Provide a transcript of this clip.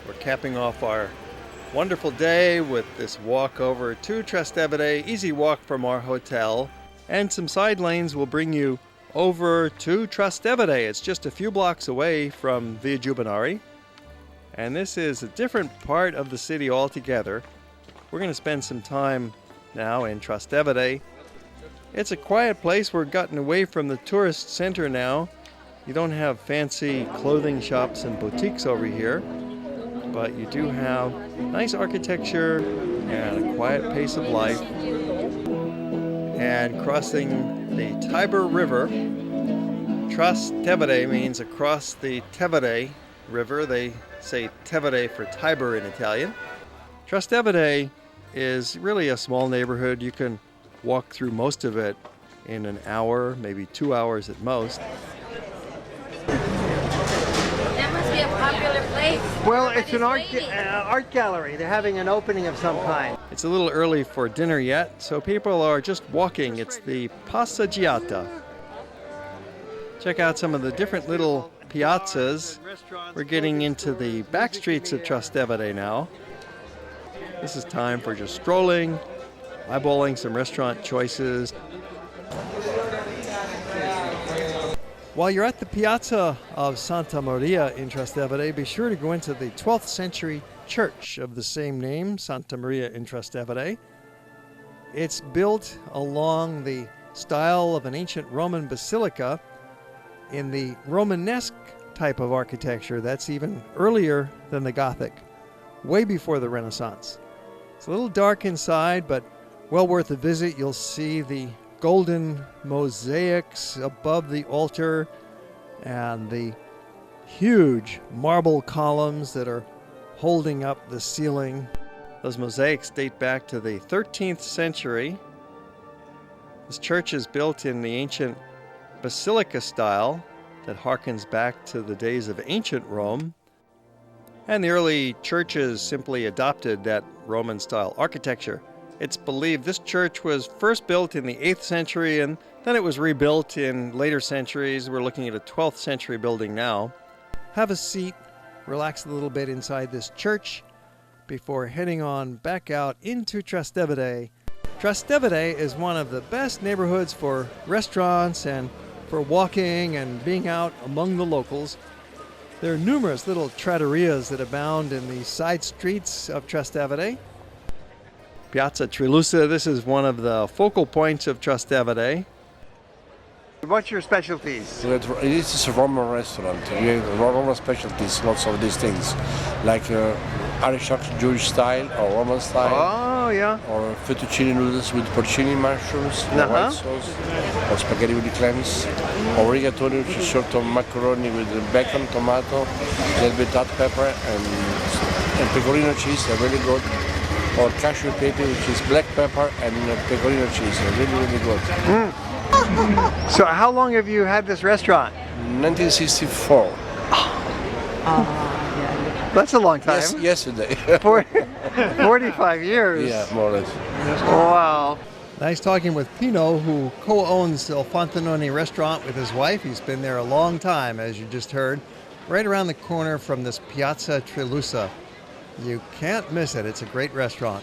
We're capping off our wonderful day with this walk over to Trastevere, easy walk from our hotel, and some side lanes will bring you over to Trastevere. It's just a few blocks away from Via Giubanari, and this is a different part of the city altogether. We're going to spend some time now in Trastevere. It's a quiet place. We're gotten away from the tourist center now. You don't have fancy clothing shops and boutiques over here, but you do have nice architecture and a quiet pace of life. And crossing the Tiber River, Trastevere means across the Tevere River. They say Tevere for Tiber in Italian. Trastevere is really a small neighborhood. You can walk through most of it in an hour, maybe 2 hours at most. That must be a popular place. Well, it's an art gallery. They're having an opening of some kind. It's a little early for dinner yet, so people are just walking. It's the Passeggiata. Check out some of the different little piazzas. We're getting into the back streets of Trastevere now. This is time for just strolling, eyeballing some restaurant choices. While you're at the Piazza of Santa Maria in Trastevere, be sure to go into the 12th century church of the same name, Santa Maria in Trastevere. It's built along the style of an ancient Roman basilica in the Romanesque type of architecture. That's even earlier than the Gothic, way before the Renaissance. It's a little dark inside, but well worth a visit. You'll see the golden mosaics above the altar and the huge marble columns that are holding up the ceiling. Those mosaics date back to the 13th century. This church is built in the ancient basilica style that harkens back to the days of ancient Rome. And the early churches simply adopted that Roman style architecture. It's believed this church was first built in the 8th century and then it was rebuilt in later centuries. We're looking at a 12th century building now. Have a seat, relax a little bit inside this church before heading on back out into Trastevere. Trastevere is one of the best neighborhoods for restaurants and for walking and being out among the locals. There are numerous little trattorias that abound in the side streets of Trastevere. Piazza Trilussa, this is one of the focal points of Trastevere. What's your specialties? It is a Roman restaurant. We have Roman specialties, lots of these things, like Irish Jewish style or Roman style. Oh, yeah. Or fettuccine noodles with porcini mushrooms, white sauce, or spaghetti with clams, or rigatoni, which is sort of macaroni with bacon, tomato, a little bit hot pepper, and pecorino cheese. They're really good. Or cashew pepe, which is black pepper and pecorino cheese. They're really, really good. So how long have you had this restaurant? 1964. That's a long time. Yes, yesterday. 45 years. Yeah, more or less. Wow. Nice talking with Pino, who co-owns Il Fontanone restaurant with his wife. He's been there a long time, as you just heard, right around the corner from this Piazza Trilussa. You can't miss it. It's a great restaurant.